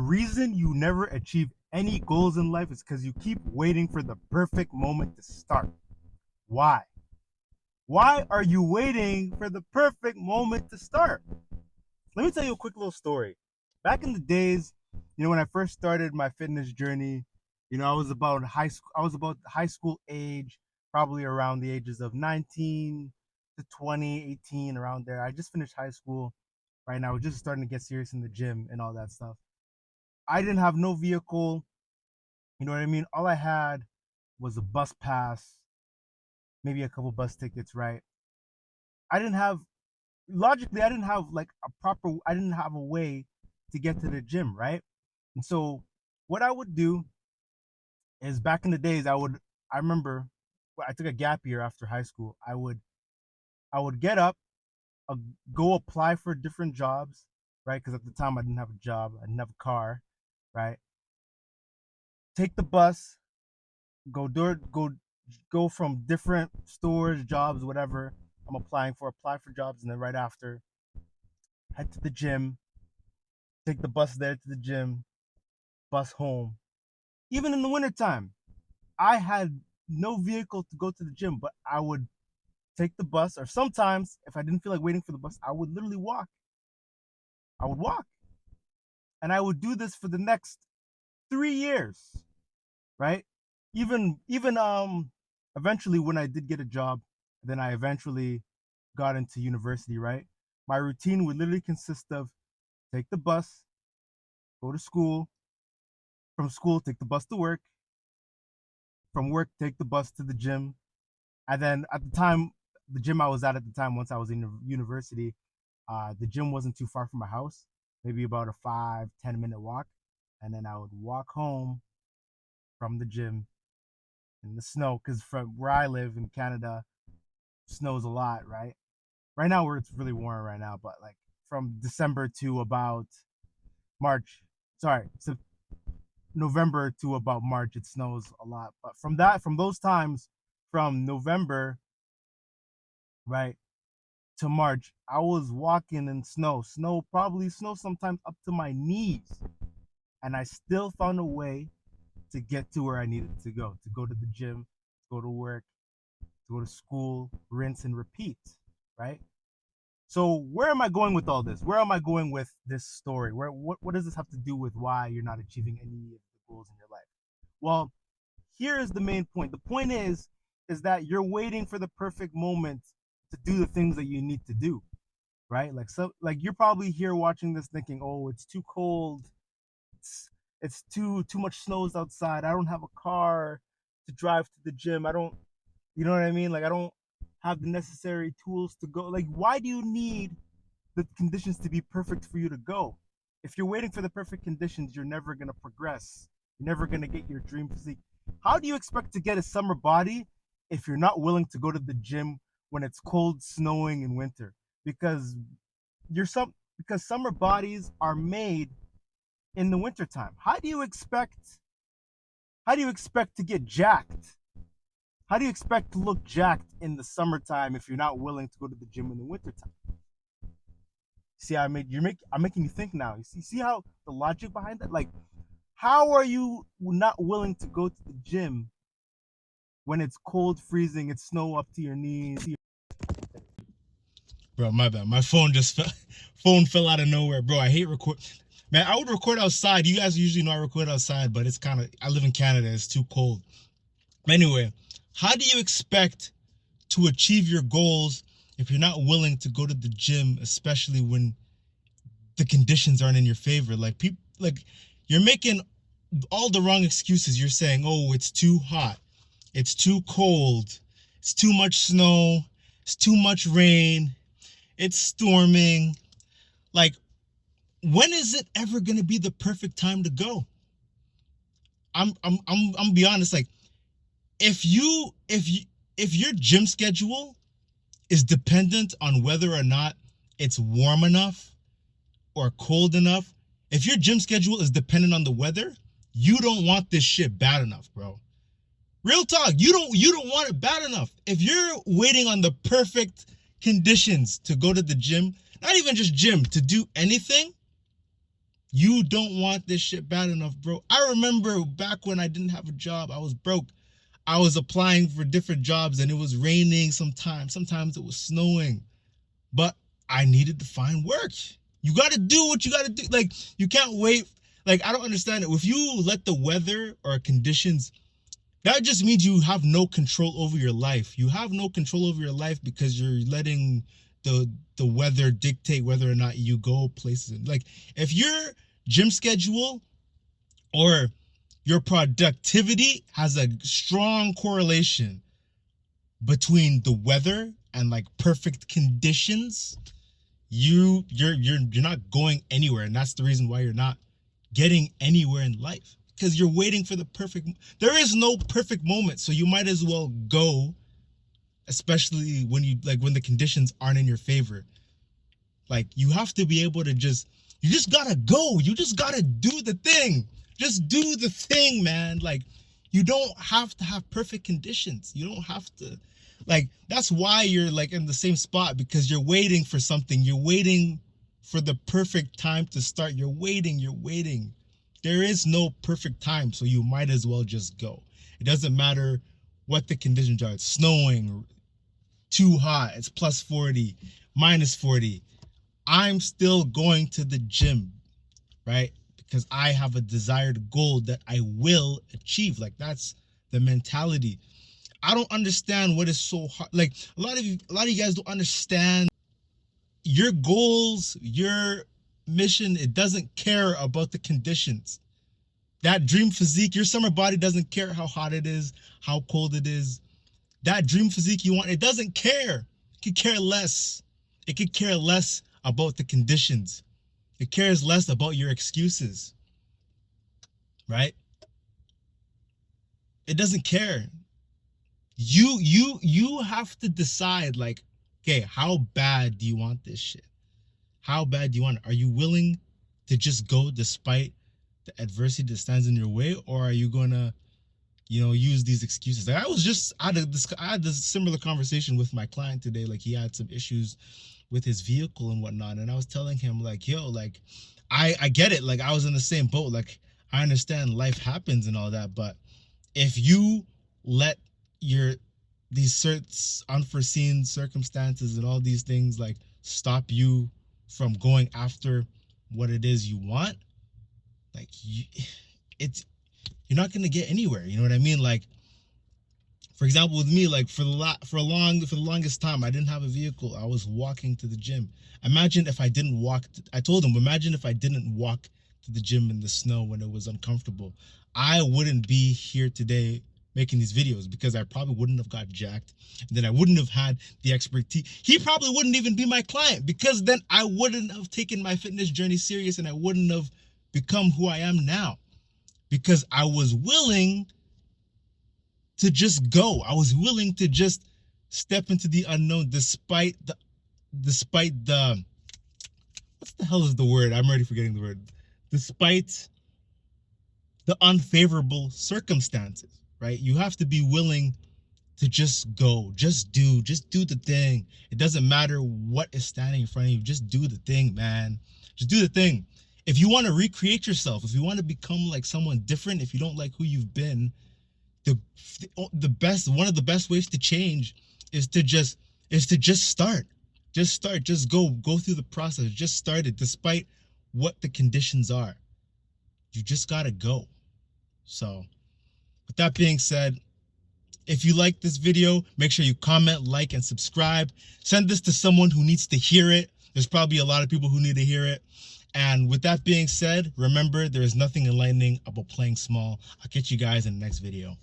reason you never achieve any goals in life is because you keep waiting for the perfect moment to start. Why? Why are you waiting for the perfect moment to start? Let me tell you a quick little story. Back in the days, when I first started my fitness journey, I was about high school age, probably around the ages of 19 to 20, 18, around there. I just finished high school right now. I was just starting to get serious in the gym and all that stuff. I didn't have no vehicle, you know what I mean? All I had was a bus pass, maybe a couple bus tickets, right? I didn't have logically I didn't have like I didn't have a way to get to the gym, right? And so what I would do is back in the days I remember I took a gap year after high school. I would get up, uh, go apply for different jobs, right? Because at the time I didn't have a job, I didn't have a car, right? Take the bus, go do it, go from different stores, jobs, whatever apply for jobs, and then right after head to the gym, take the bus there to the gym, bus home. Even in the wintertime, I had no vehicle to go to the gym, but I would take the bus, or sometimes if I didn't feel like waiting for the bus, I would literally walk. I would walk. And I would do this for the next 3 years, right? Even eventually when I did get a job, then I eventually got into university, right? My routine would literally consist of take the bus, go to school, from school, take the bus to work, from work, take the bus to the gym. And then at the time, the gym I was at the time, once I was in university, the gym wasn't too far from my house, maybe about a 5-10 minute walk. And then I would walk home from the gym in the snow, because from where I live in Canada, snows a lot, right? Right now, where it's really warm right now, but like from December to about March, sorry, so November to about March, it snows a lot. But from those times, from November, right, to March, I was walking in snow sometimes up to my knees. And I still found a way to get to where I needed to go to the gym, to go to work, to go to school, rinse and repeat, right? So where am I going with all this? Where am I going with this story? What does this have to do with why you're not achieving any of the goals in your life? Well, here is the main point. The point is that you're waiting for the perfect moment to do the things that you need to do, right? Like you're probably here watching this thinking, "Oh, it's too cold. It's too much snows outside. I don't have a car to drive to the gym. I don't, you know what I mean? Like I don't have the necessary tools to go." Like, why do you need the conditions to be perfect for you to go? If you're waiting for the perfect conditions, you're never gonna progress. You're never gonna get your dream physique. How do you expect to get a summer body if you're not willing to go to the gym when it's cold, snowing in winter? Because because summer bodies are made in the wintertime. How do you expect to get jacked? How do you expect to look jacked in the summertime if you're not willing to go to the gym in the wintertime? See, I'm making you think now. You see how the logic behind that? Like, how are you not willing to go to the gym when it's cold, freezing, it's snow up to your knees? Bro, my bad. My phone just fell, phone fell out of nowhere, bro. I hate record. Man, I would record outside. You guys usually know I record outside, but it's kind of I live in Canada. It's too cold. Anyway, how do you expect to achieve your goals if you're not willing to go to the gym, especially when the conditions aren't in your favor? Like people, like you're making all the wrong excuses. You're saying, "Oh, it's too hot. It's too cold. It's too much snow. It's too much rain. It's storming." Like, when is it ever gonna be the perfect time to go? I'm be honest. Like, if your gym schedule is dependent on whether or not it's warm enough or cold enough, if your gym schedule is dependent on the weather, you don't want this shit bad enough, bro. Real talk, you don't want it bad enough. If you're waiting on the perfect conditions to go to the gym, not even just gym, to do anything, You don't want this shit bad enough, bro. I remember back when I didn't have a job, I was broke. I was applying for different jobs and it was raining sometimes it was snowing, but I needed to find work. You got to do what you got to do. Like, you can't wait. Like, I don't understand it. If you let the weather or conditions, that just means you have no control over your life. You have no control over your life because you're letting the weather dictate whether or not you go places. Like, if your gym schedule or your productivity has a strong correlation between the weather and like perfect conditions, you're not going anywhere. And that's the reason why you're not getting anywhere in life, because you're waiting for the perfect. There is no perfect moment, so you might as well go, especially when when the conditions aren't in your favor. Like, you have to be able to you just gotta go. You just gotta do the thing. Just do the thing, man. Like, you don't have to have perfect conditions. You don't have to, like, that's why you're like in the same spot, because you're waiting for something. You're waiting for the perfect time to start. You're waiting. There is no perfect time, so you might as well just go. It doesn't matter what the conditions are. It's snowing, too hot, it's plus 40, minus 40. I'm still going to the gym, right? Because I have a desired goal that I will achieve. Like, that's the mentality. I don't understand what is so hard. Like, a lot of you guys don't understand your goals, your mission. It doesn't care about the conditions. That dream physique, your summer body doesn't care how hot it is, how cold it is. That dream physique you want, it doesn't care. It could care less. It could care less about the conditions. It cares less about your excuses, right? It doesn't care. You have to decide, like, okay, how bad do you want this shit? How bad do you want it? Are you willing to just go despite the adversity that stands in your way, or are you gonna, use these excuses? Like, I had this similar conversation with my client today. Like, he had some issues with his vehicle and whatnot, and I was telling him, like, yo, like, I get it. Like, I was in the same boat. Like, I understand life happens and all that, but if you let these unforeseen circumstances and all these things like stop you from going after what it is you want, like, you're not gonna get anywhere. You know what I mean? Like, for example, with me, like, for the longest time, I didn't have a vehicle. I was walking to the gym. Imagine if I didn't walk. I told him, imagine if I didn't walk to the gym in the snow when it was uncomfortable. I wouldn't be here today making these videos, because I probably wouldn't have got jacked. And then I wouldn't have had the expertise. He probably wouldn't even be my client, because then I wouldn't have taken my fitness journey serious, and I wouldn't have become who I am now, because I was willing to just go. I was willing to just step into the unknown despite the what the hell is the word? I'm already forgetting the word. Despite the unfavorable circumstances, right? You have to be willing to just go, just do the thing. It doesn't matter what is standing in front of you. Just do the thing, man. Just do the thing. If you want to recreate yourself, if you want to become like someone different, if you don't like who you've been, one of the best ways to change is to just start. Just start. Just go through the process. Just start it despite what the conditions are. You just gotta go. So, with that being said, if you like this video, make sure you comment, like, and subscribe. Send this to someone who needs to hear it. There's probably a lot of people who need to hear it. And with that being said, remember, there is nothing enlightening about playing small. I'll catch you guys in the next video.